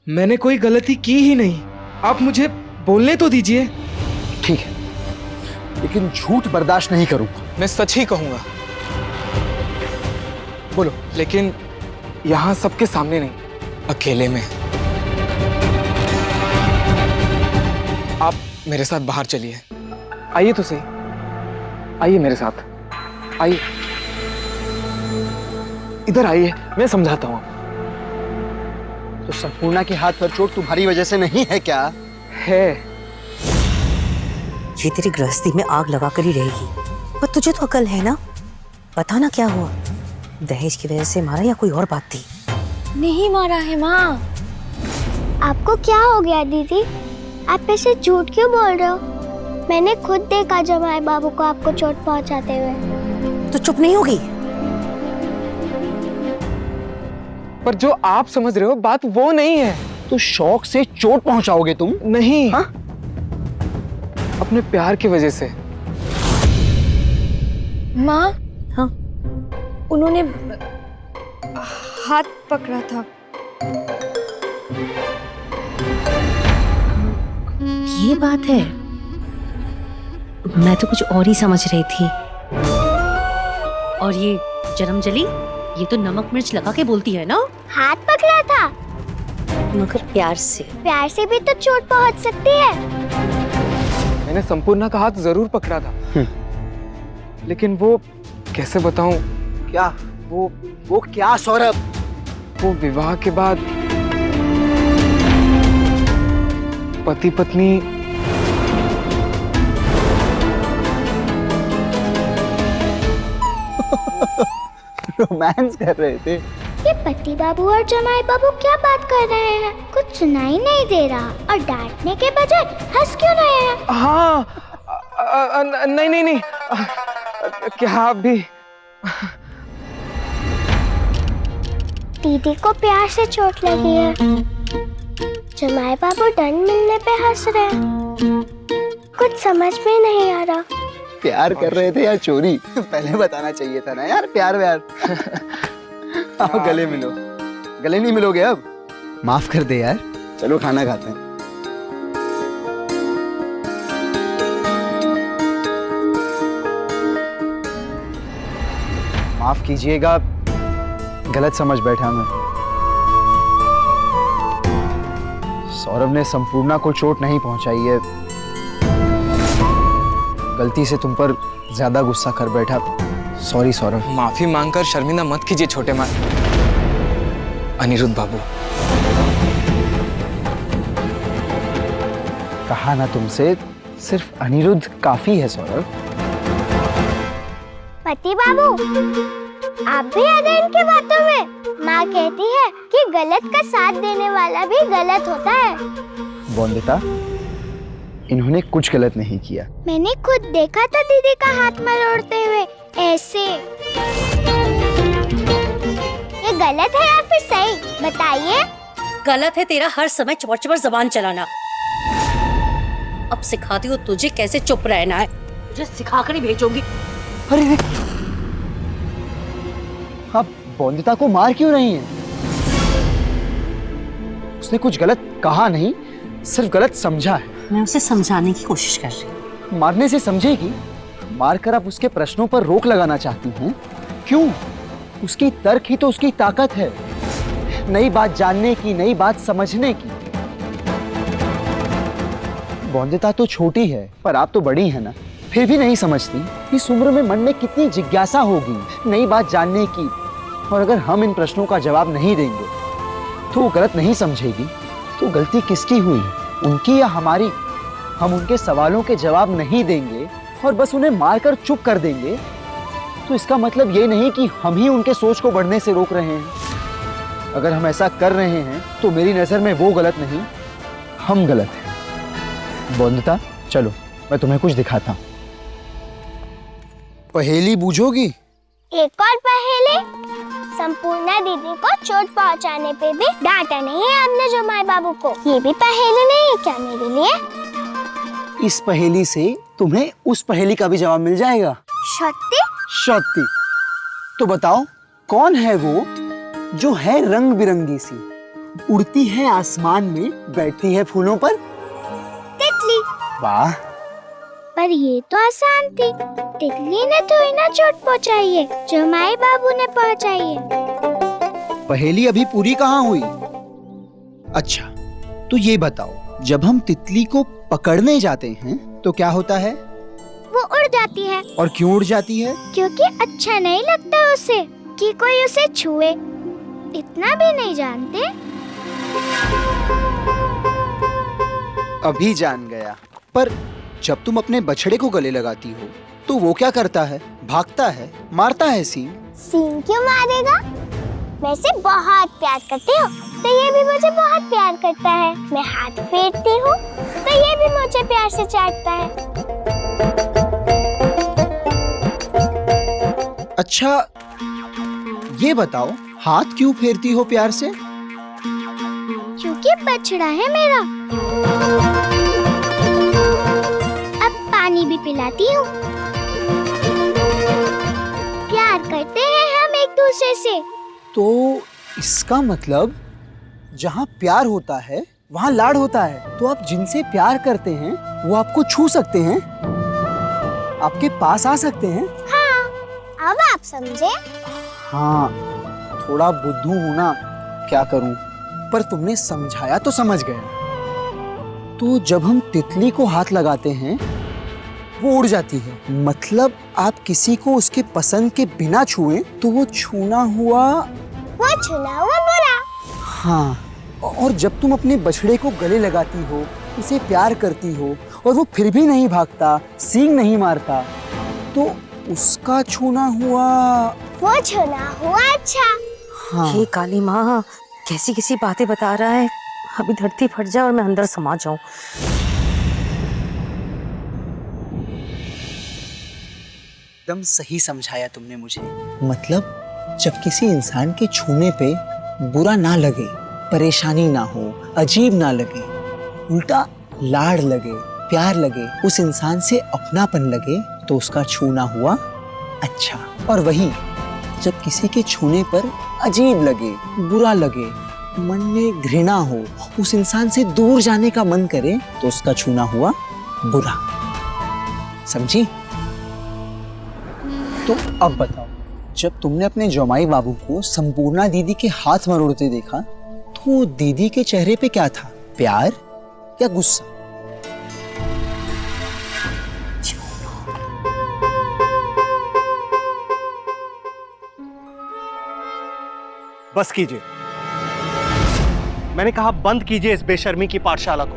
मैंने कोई गलती की ही नहीं। आप मुझे बोलने तो दीजिए। ठीक है, लेकिन झूठ बर्दाश्त नहीं करूंगा। मैं सच ही कहूंगा, बोलो। लेकिन यहाँ सबके सामने नहीं, अकेले में। आप मेरे साथ बाहर चलिए। आइए तो सही, आइए मेरे साथ, आइए, इधर आइए, मैं समझाता हूँ। तो संपूर्णा के हाथ पर चोट तुम्हारी वजह से नहीं है क्या? है। ये तेरी गृहस्थी में आग लगा कर ही रहेगी। पर तुझे तो अकल है ना, बता ना क्या हुआ? दहेज की वजह से मारा या कोई और बात थी? नहीं मारा है माँ। आपको क्या हो गया दीदी? आप ऐसे झूठ क्यों बोल रहे हो? मैंने खुद देखा जमाई बाबू को आपको चोट पहुंचाते हुए। तो चुप नहीं होगी? पर जो आप समझ रहे हो बात वो नहीं है। तो शौक से चोट पहुंचाओगे तुम? नहीं। हाँ? अपने प्यार की वजह से। माँ, हाँ? उन्होंने हाथ पकड़ा था। ये बात है, मैं तो कुछ और ही समझ रही थी। और ये जन्मजली, ये तो नमक मिर्च लगा के बोलती है ना। हाथ पकड़ा था, मगर प्यार से। प्यार से भी तो चोट पहुंच सकती है। मैंने संपूर्णा का हाथ जरूर पकड़ा था, लेकिन वो कैसे बताऊं? क्या? वो क्या सौरभ? वो विवाह के बाद पति पत्नी रोमांस कर रहे थे। ये पति बाबू और जमाई बाबू क्या बात कर रहे हैं? कुछ सुनाई नहीं दे रहा, और डांटने के बजाय हंस क्यों रहे हैं? हाँ। नहीं नहीं नहीं, क्या आप भी? दीदी को प्यार से चोट लगी है, जमाई बाबू दंड मिलने पे हंस रहे हैं। कुछ समझ में नहीं आ रहा। प्यार कर रहे थे या चोरी? पहले बताना चाहिए था ना यार। प्यार व्यार। आओ गले मिलो। गले नहीं मिलोगे अब? माफ कर दे यार। चलो खाना खाते हैं। माफ कीजिएगा, गलत समझ बैठा मैं। सौरभ ने संपूर्णा को चोट नहीं पहुंचाई है। गलती से तुम पर ज्यादा गुस्सा कर बैठा। सॉरी सौरभ। माफी मांगकर शर्मिंदा मत कीजिए छोटे माँ। अनिरुद्ध बाबू, कहा ना तुमसे, सिर्फ अनिरुद्ध काफी है सौरभ। पति बाबू, आप भी आ गए इनकी बातों में। माँ कहती है कि गलत का साथ देने वाला भी गलत होता है। वंदिता, इन्होंने कुछ गलत नहीं किया। मैंने खुद देखा था दीदी का हाथ मरोड़ते हुए ऐसे। ये गलत है या फिर सही, बताइए। गलत है तेरा हर समय चबर चबर जबान चलाना। अब सिखाती हूँ तुझे कैसे चुप रहना है। तुझे सिखा कर ही भेजूंगी। अरे आप वंदिता को मार क्यों रही हैं? उसने कुछ गलत कहा नहीं, सिर्फ गलत समझा है। मैं उसे समझाने की कोशिश कर रही हूँ। मारने से समझेगी? मारकर आप उसके प्रश्नों पर रोक लगाना चाहती हैं? क्यों? उसकी तर्क ही तो उसकी ताकत है, नई बात जानने की, नई बात समझने की। वंदिता तो छोटी है, पर आप तो बड़ी हैं ना, फिर भी नहीं समझती। इस उम्र में मन में कितनी जिज्ञासा होगी नई बात जानने की। और अगर हम इन प्रश्नों का जवाब नहीं देंगे तो वो गलत नहीं समझेगी। तो गलती किसकी हुई, उनकी या हमारी? हम उनके सवालों के जवाब नहीं देंगे और बस उन्हें मारकर चुप कर देंगे, तो इसका मतलब ये नहीं कि हम ही उनके सोच को बढ़ने से रोक रहे हैं। अगर हम ऐसा कर रहे हैं तो मेरी नजर में वो गलत नहीं, हम गलत हैं। वंदिता, चलो मैं तुम्हें कुछ दिखाता हूं। पहेली बूझोगी? एक और पहेली। संपूर्णा दीदी को चोट पहुंचाने पे भी डांटा नहीं है आपने जमाई बाबू को। ये भी पहेली नहीं है क्या मेरे लिए? इस पहेली से तुम्हें उस पहेली का भी जवाब मिल जाएगा। सत्य? सत्य। तो बताओ, कौन है वो जो है रंग बिरंगी सी उड़ती है आसमान में, बैठती है फूलों पर। तितली। वाह। पर ये तो आसान थी। तितली ने थोड़ी ना चोट पहुंचाई है, जमाई बाबू ने पहुंचाई है। पहेली अभी पूरी कहाँ हुई? अच्छा, तो ये बताओ, जब हम तितली को पकड़ने जाते हैं तो क्या होता है? वो उड़ जाती है। और क्यों उड़ जाती है? क्योंकि अच्छा नहीं लगता उसे कि कोई उसे छुए। इतना भी नहीं जानते? अभी जान गया। पर जब तुम अपने बछड़े को गले लगाती हो तो वो क्या करता है? भागता है, मारता है सींग। सींग क्यों मारेगा? वैसे बहुत प्यार करते हो तो ये भी मुझे बहुत प्यार करता है। मैं हाथ फेरती हूँ तो ये भी मुझे प्यार से चाटता है। अच्छा, ये बताओ, हाथ क्यों फेरती हो प्यार से? क्योंकि बछड़ा है मेरा। अब पानी भी पिलाती हूँ। प्यार करते हैं हम एक दूसरे से। तो इसका मतलब जहाँ प्यार होता है वहाँ लाड होता है। तो आप जिनसे प्यार करते हैं वो आपको छू सकते हैं, आपके पास आ सकते हैं। हाँ, अब आप समझे? हाँ, थोड़ा बुद्धू हूँ ना, क्या करूँ, पर तुमने समझाया तो समझ गया। तो जब हम तितली को हाथ लगाते हैं वो उड़ जाती है। मतलब आप किसी को उसके पसंद के बिना छुएं तो वो छूना हुआ बुरा। हाँ, और जब तुम अपने बछड़े को गले लगाती हो, उसे प्यार करती हो और वो फिर भी नहीं भागता, सींग नहीं मारता, तो उसका छूना हुआ अच्छा। हाँ। ये काली माँ कैसी कैसी बातें बता रहा है। अभी धरती फट जाए और मैं अंदर समा जाऊं। एकदम सही समझाया तुमने मुझे। मतलब जब किसी इंसान के छूने पे बुरा ना लगे, परेशानी ना हो, अजीब ना लगे, उल्टा लाड लगे, प्यार लगे, उस इंसान से अपनापन लगे, तो उसका छूना हुआ अच्छा। और वही जब किसी के छूने पर अजीब लगे, बुरा लगे, मन में घृणा हो, उस इंसान से दूर जाने का मन करे, तो उसका छूना हुआ बुरा। समझी? तो अब बताओ, जब तुमने अपने जमाई बाबू को संपूर्णा दीदी के हाथ मरोड़ते देखा तो दीदी के चेहरे पे क्या था? प्यार या गुस्सा? बस कीजिए, मैंने कहा बंद कीजिए इस बेशर्मी की पाठशाला को।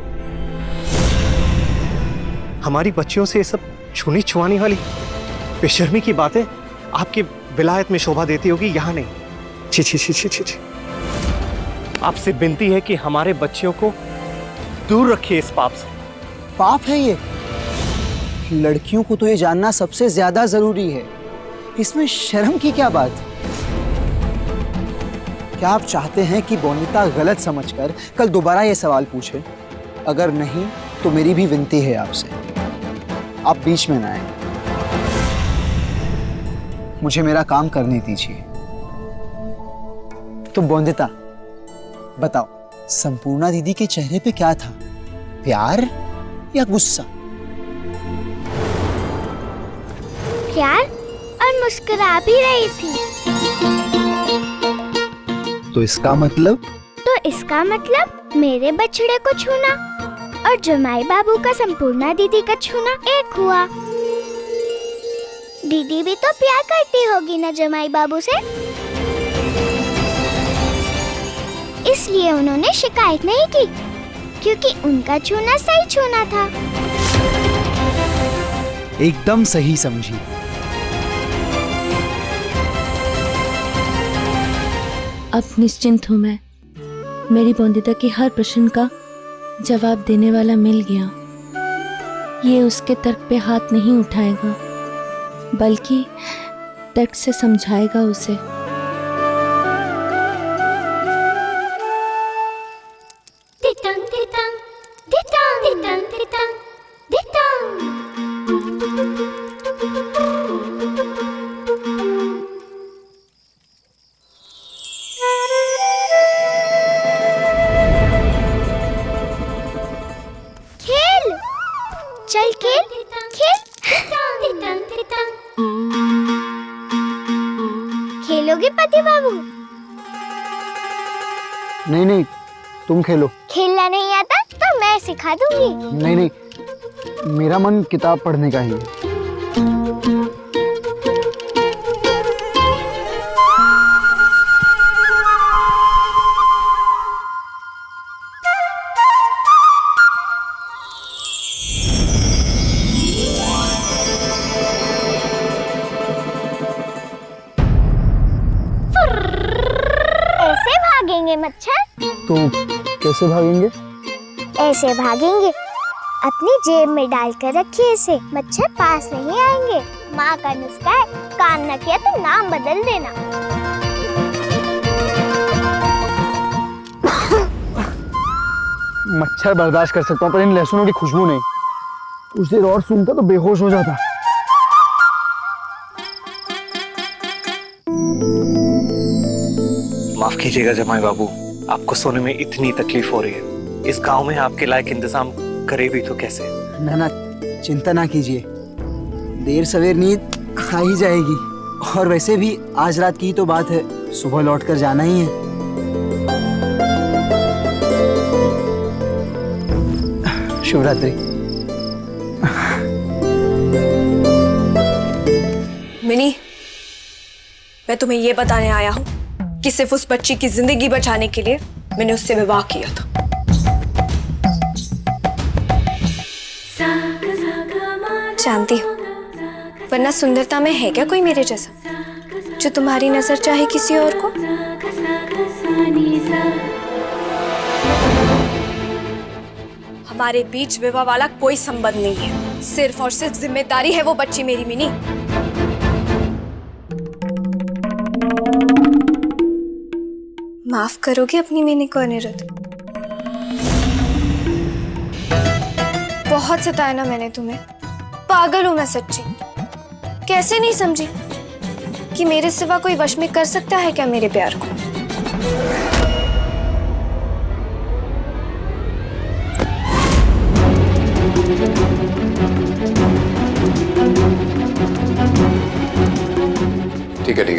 हमारी बच्चियों से ये सब छूनी छुआनी वाली बेशर्मी की बातें आपकी विलायत में शोभा देती होगी, यहाँ नहीं। छी छी छी छी छी छी। आपसे विनती है कि हमारे बच्चियों को दूर रखिए इस पाप से। पाप है ये? लड़कियों को तो ये जानना सबसे ज्यादा जरूरी है। इसमें शर्म की क्या बात? क्या आप चाहते हैं कि बोनिता गलत समझकर कल दोबारा ये सवाल पूछे? अगर नहीं तो मेरी भी विनती है आपसे, आप बीच में ना आए। मुझे मेरा काम करने दीजिए। तो बोनिता बताओ, संपूर्णा दीदी के चेहरे पे क्या था? प्यार या गुस्सा? प्यार, और मुस्कुरा भी रही थी। तो इसका मतलब? मेरे बछड़े को छूना और जमाई बाबू का संपूर्णा दीदी का छूना एक हुआ। दीदी भी तो प्यार करती होगी ना जमाई बाबू से, इसलिए उन्होंने शिकायत नहीं की, क्योंकि उनका छूना सही छूना था। एकदम सही समझी। अब निश्चिंत हूँ मैं। मेरी बोंदिता के हर प्रश्न का जवाब देने वाला मिल गया। ये उसके तर्क पे हाथ नहीं उठाएगा, बल्कि तर्क से समझाएगा उसे। खेलोगे पति बाबू? नहीं नहीं, तुम खेलो। खेलना नहीं आता तो मैं सिखा दूंगी। नहीं नहीं, मेरा मन किताब पढ़ने का ही है। ऐसे भागेंगे मच्छर? तो कैसे भागेंगे? ऐसे भागेंगे, अपनी जेब में डाल कर रखिए इसे, मच्छर पास नहीं आएंगे। माँ का नुस्खा है, काम न किया तो नाम बदल देना। मच्छर बर्दाश्त कर सकता हूँ, पर इन लहसुनों की खुशबू नहीं। कुछ देर और सूंघता तो बेहोश हो जाता। माफ कीजिएगा जमाई बाबू, आपको सोने में इतनी तकलीफ हो रही है। इस गांव में आपके लायक इंतजाम करे भी तो कैसे? ना चिंता ना कीजिए, देर सवेर नींद आ ही जाएगी। और वैसे भी आज रात की ही तो बात है, सुबह लौट कर जाना ही है। शिवरात्रि। मिनी, मैं तुम्हें ये बताने आया हूँ कि सिर्फ उस बच्ची की जिंदगी बचाने के लिए मैंने उससे विवाह किया था। जानती हूँ, वरना सुंदरता में है क्या कोई मेरे जैसा जो तुम्हारी नजर चाहे किसी और को? हमारे बीच विवाह वाला कोई संबंध नहीं है, सिर्फ और सिर्फ जिम्मेदारी है वो बच्ची मेरी। मिनी, माफ करोगे अपनी मिनी को अनिरुद्ध? बहुत सताया ना मैंने तुम्हें, पागल हूं मैं सच्ची। कैसे नहीं समझी कि मेरे सिवा कोई वश में कर सकता है क्या मेरे प्यार को?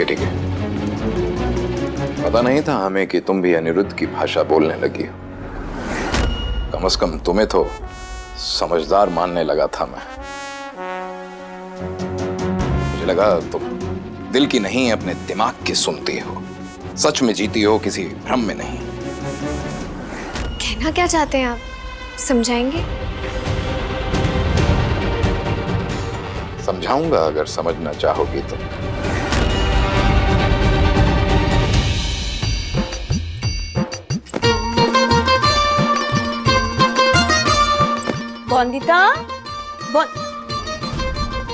ठीक है। पता नहीं था हमें कि तुम भी अनिरुद्ध की भाषा बोलने लगी हो। कम से कम तुम्हें तो समझदार मानने लगा था मैं। मुझे लगा तुम दिल की नहीं अपने दिमाग की सुनती हो, सच में जीती हो, किसी भ्रम में नहीं। कहना क्या चाहते हैं आप, समझाएंगे? समझाऊंगा अगर समझना चाहोगी तो। बॉन्दिता,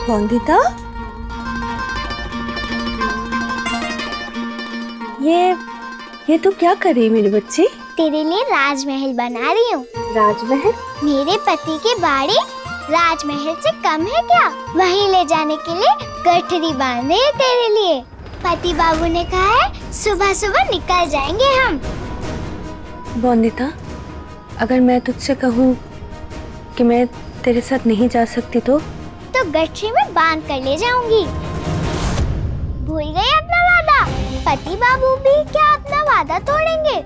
बॉन्दिता, ये तो क्या कर रही है मेरी बच्ची? तेरे लिए राजमहल बना रही हूँ। राजमहल? मेरे पति की बाड़ी राजमहल से कम है क्या? वहीं ले जाने के लिए गठरी बांधे है तेरे लिए। पति बाबू ने कहा है सुबह सुबह निकल जाएंगे हम। बॉन्दिता, अगर मैं तुझसे कहूँ कि मैं तेरे साथ नहीं जा सकती तो गठरी में बांध कर ले जाऊंगी। भूल गए अपना वादा? पति बाबू भी क्या अपना वादा तोड़ेंगे?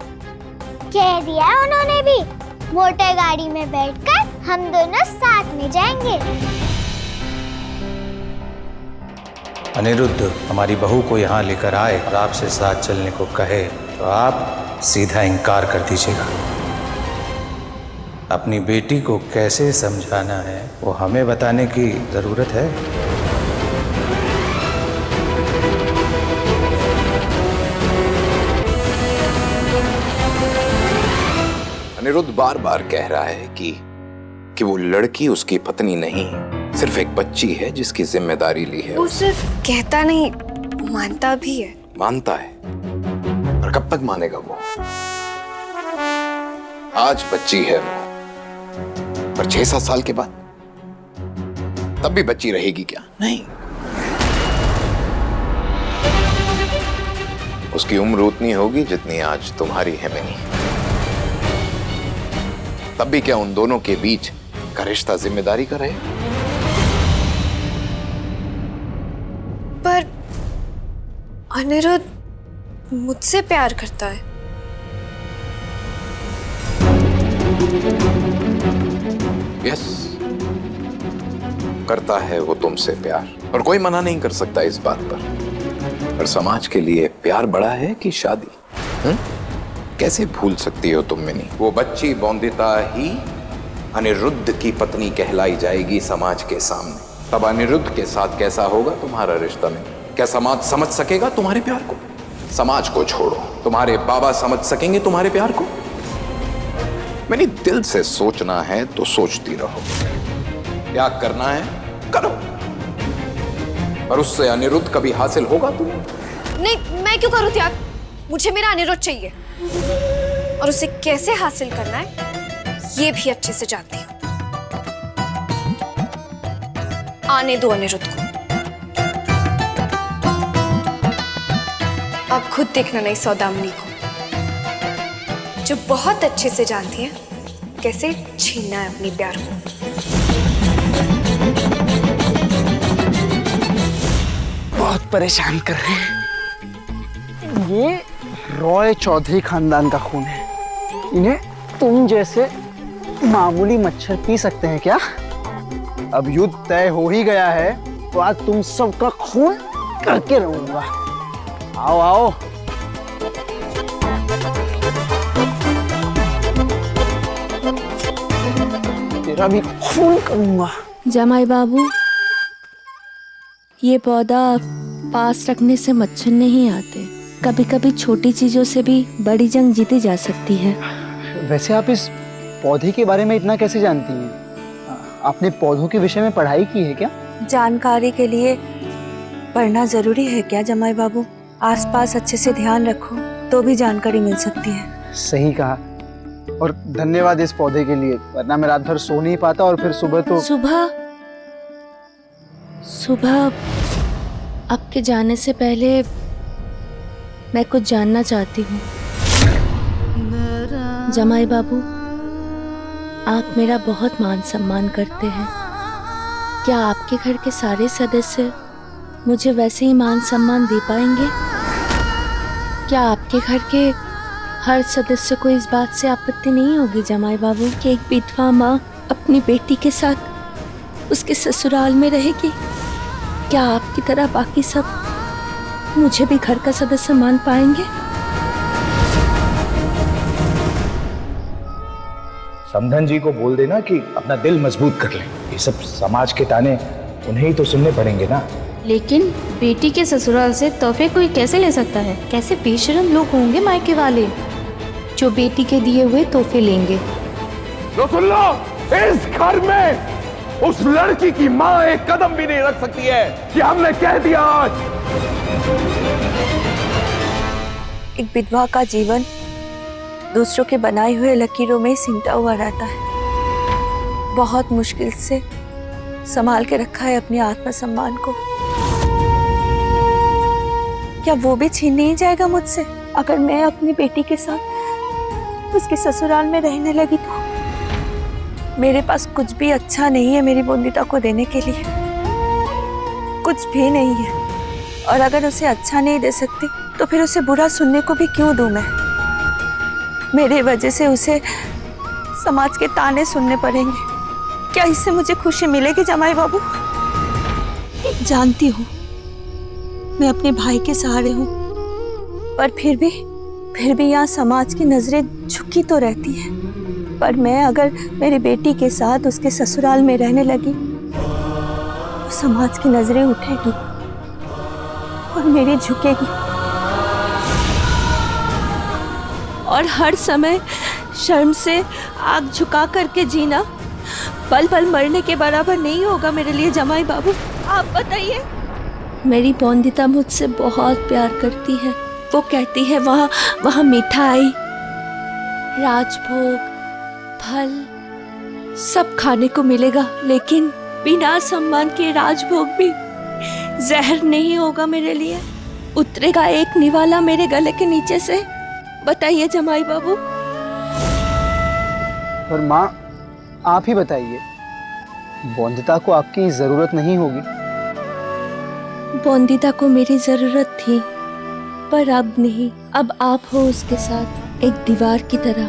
कह दिया है उन्होंने भी, मोटर गाड़ी में बैठकर हम दोनों साथ में जाएंगे। अनिरुद्ध हमारी बहू को यहाँ लेकर आए और आपसे साथ चलने को कहे तो आप सीधा इनकार कर दीजिएगा। अपनी बेटी को कैसे समझाना है वो हमें बताने की जरूरत है। अनिरुद्ध बार बार कह रहा है कि वो लड़की उसकी पत्नी नहीं, सिर्फ एक बच्ची है जिसकी जिम्मेदारी ली है। वो सिर्फ कहता नहीं, मानता भी है। मानता है, और कब तक मानेगा वो? आज बच्ची है वो, पर 6-7 साल के बाद तब भी बच्ची रहेगी क्या? नहीं, उसकी उम्र उतनी होगी जितनी आज तुम्हारी है मिनी। तब भी क्या उन दोनों के बीच का रिश्ता जिम्मेदारी का रहे? पर अनिरुद्ध मुझसे प्यार करता है। यस, करता है वो तुमसे प्यार, और कोई मना नहीं कर सकता इस बात पर समाज के लिए प्यार बड़ा है कि शादी? कैसे भूल सकती हो तुम मिनी? वो बच्ची बौंदिता ही अनिरुद्ध की पत्नी कहलाई जाएगी समाज के सामने। तब अनिरुद्ध के साथ कैसा होगा तुम्हारा रिश्ता? में क्या समाज समझ सकेगा तुम्हारे प्यार को? समाज को छोड़ो, तुम्हारे बाबा समझ सकेंगे तुम्हारे प्यार को? मैंने दिल से सोचना है तो सोचती रहो, त्याग करना है करो, पर उससे अनिरुद्ध कभी हासिल होगा तुम्हें? नहीं, मैं क्यों करूं त्याग? मुझे मेरा अनिरुद्ध चाहिए, और उसे कैसे हासिल करना है ये भी अच्छे से जानती हूँ। आने दो अनिरुद्ध को, अब खुद देखना नहीं सौदामिनी को, जो बहुत अच्छे से जानती है कैसे छीनना है अपनी प्यार को। बहुत परेशान कर रहे हैं। ये रॉय चौधरी खानदान का खून है। इन्हें तुम जैसे मामूली मच्छर पी सकते हैं क्या? अब युद्ध तय हो ही गया है तो आज तुम सबका खून करके रहूंगा। आओ आओ। तेरा भी खून करूंगा। जमाई बाबू, ये पौधा पास रखने से मच्छर नहीं आते। कभी कभी छोटी चीजों से भी बड़ी जंग जीती जा सकती है। वैसे आप इस पौधे के बारे में इतना कैसे जानती हैं? आपने पौधों के विषय में पढ़ाई की है क्या? जानकारी के लिए पढ़ना जरूरी है क्या जमाई बाबू? आसपास अच्छे से ध्यान रखो तो भी जानकारी मिल सकती है। सही कहा, और धन्यवाद इस पौधे के लिए, वरना मैं रात भर सो नहीं पाता और फिर सुबह तो सुबह आपके जाने से पहले मैं कुछ जानना चाहती हूँ। जमाई बाबू, आप मेरा बहुत मान सम्मान करते हैं। क्या आपके घर के सारे सदस्य मुझे वैसे ही मान सम्मान दे पाएंगे? क्या आपके घर के हर सदस्य को इस बात से आपत्ति नहीं होगी जमाई बाबू कि एक विधवा माँ अपनी बेटी के साथ उसके ससुराल में रहेगी? क्या आपकी तरह बाकी सब मुझे भी घर का सदस्य मान पाएंगे? समधन जी को बोल देना कि अपना दिल मजबूत कर लें। ये सब समाज के ताने उन्हें ही तो सुनने पड़ेंगे ना। लेकिन बेटी के ससुराल से तोहफे कोई कैसे ले सकता है? कैसे बेशरम लोग होंगे मायके वाले जो बेटी के दिए हुए तोहफे लेंगे। तो सुन लो, इस घर में उस लड़की की माँ एक कदम भी नहीं रख सकती है, कि हमने कह दिया आज। एक विधवा का जीवन दूसरों के बनाए हुए लकीरों में सिमटा हुआ रहता है। बहुत मुश्किल से संभाल के रखा है अपने आत्मसम्मान को। क्या वो भी छीन नहीं जाएगा मुझसे अगर मैं अपनी बेटी के साथ उसके ससुराल में रहने लगी तो? मेरे पास कुछ भी अच्छा नहीं है मेरी बोंदिता को देने के लिए, कुछ भी नहीं है। और अगर उसे अच्छा नहीं दे सकती तो फिर उसे बुरा सुनने को भी क्यों दूं मैं? मेरे वजह से उसे समाज के ताने सुनने पड़ेंगे। क्या इससे मुझे खुशी मिलेगी जमाई बाबू? जानती हूँ मैं अपने भाई के सहारे हूँ, पर फिर भी यहाँ समाज की नजरें झुकी तो रहती है। पर मैं अगर मेरी बेटी के साथ उसके ससुराल में रहने लगी तो समाज की नजरें उठेगी और मेरी झुकेगी। और हर समय शर्म से आग झुका करके जीना पल पल मरने के बराबर नहीं होगा मेरे लिए जमाई बाबू। आप बताइए। मेरी बोंदिता मुझसे बहुत प्यार करती है। वो कहती है वहाँ मिठाई, राजभोग, फल सब खाने को मिलेगा, लेकिन बिना सम्मान के राजभोग भी जहर नहीं होगा मेरे लिए। उतरेगा एक निवाला मेरे गले के नीचे से। बताइए जमाई बाबू। पर माँ, आप ही बताइए, बोंदिता को आपकी जरूरत नहीं होगी? बोंदिता को मेरी जरूरत थी, पर अब नहीं, अब आप हो उसके साथ, एक दीवार की तरह,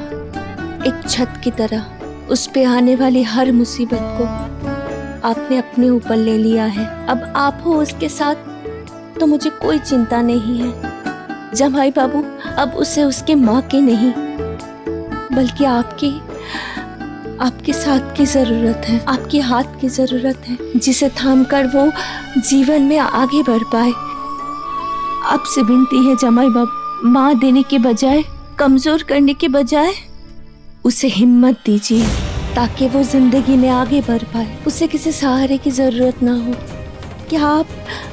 एक छत की तरह। उस पे आने वाली हर मुसीबत को आपने अपने ऊपर ले लिया है। अब आप हो उसके साथ तो मुझे कोई चिंता नहीं है। जमाई बाबू, अब उसे उसके माँ की नहीं बल्कि आपके साथ की जरूरत है, आपके हाथ की जरूरत है, जिसे थामकर वो जीवन में आगे बढ़ पाए। आपसे विनती है जमाई बाबू, माँ देने के बजाय, कमजोर करने के बजाय उसे हिम्मत दीजिए ताकि वो जिंदगी में आगे बढ़ पाए। उसे किसी सहारे की जरूरत ना हो। क्या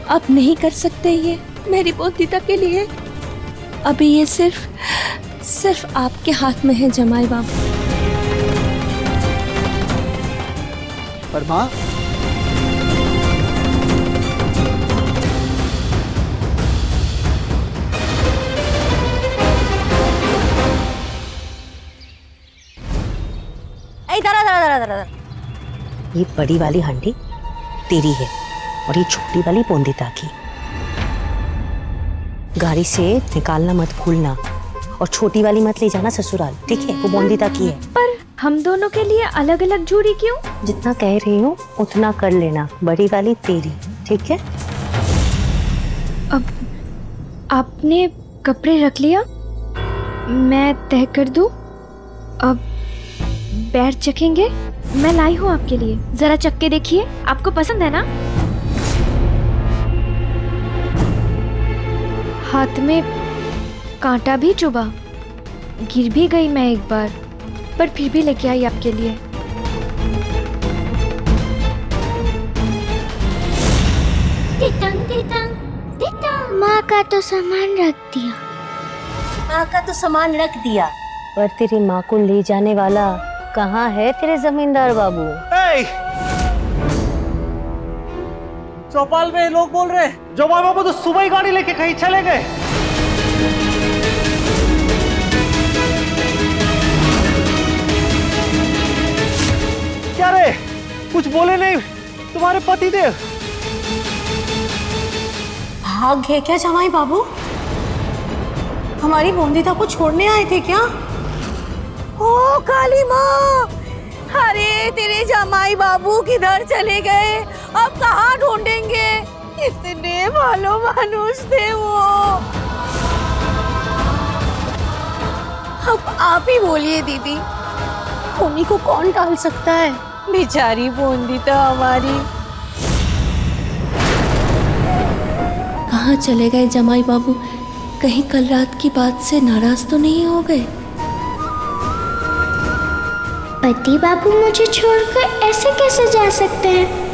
आप नहीं कर सकते ये मेरी बोधिता के लिए? अभी ये सिर्फ आपके हाथ में है जमाई बाबू। पर माँ, ये बड़ी वाली हांडी तेरी है और ये छोटी वाली बोंदिता की। गाड़ी से निकालना मत भूलना और छोटी वाली मत ले जाना ससुराल, ठीक है? वो बोंदिता की है। पर हम दोनों के लिए अलग अलग झूरी क्यों? जितना कह रही हूँ उतना कर लेना, बड़ी वाली तेरी, ठीक है? अब आपने कपड़े रख लिया, मैं तय कर दूं? अब पैर चखेंगे, मैं लाई हूँ आपके लिए, जरा चख के देखिए, आपको पसंद है ना? हाथ में कांटा भी चुभा, गिर भी गई मैं एक बार, पर फिर भी लेके आई आपके लिए। माँ का तो सामान रख दिया। माँ का तो सामान रख दिया, पर तेरी माँ को ले जाने वाला कहाँ है तेरे जमींदार बाबू? चौपाल में लोग बोल रहे हैं जमाई बाबू तो सुबह ही गाड़ी लेके कहीं चले गए। क्या रे, कुछ बोले नहीं तुम्हारे पति देव? भाग गए क्या जमाई बाबू? हमारी बोंदिता को छोड़ने आए थे क्या? ओ काली माँ, अरे तेरे जमाई बाबू किधर चले गए? अब कहाँ ढूंढेंगे? कितने भालो मानुष थे वो। अब आप ही बोलिए दीदी, उन्हीं को कौन टाल सकता है? बेचारी बोंदिता हमारी। कहाँ चले गए जमाई बाबू? कहीं कल रात की बात से नाराज तो नहीं हो गए? पति बाबू मुझे छोड़कर ऐसे कैसे जा सकते हैं?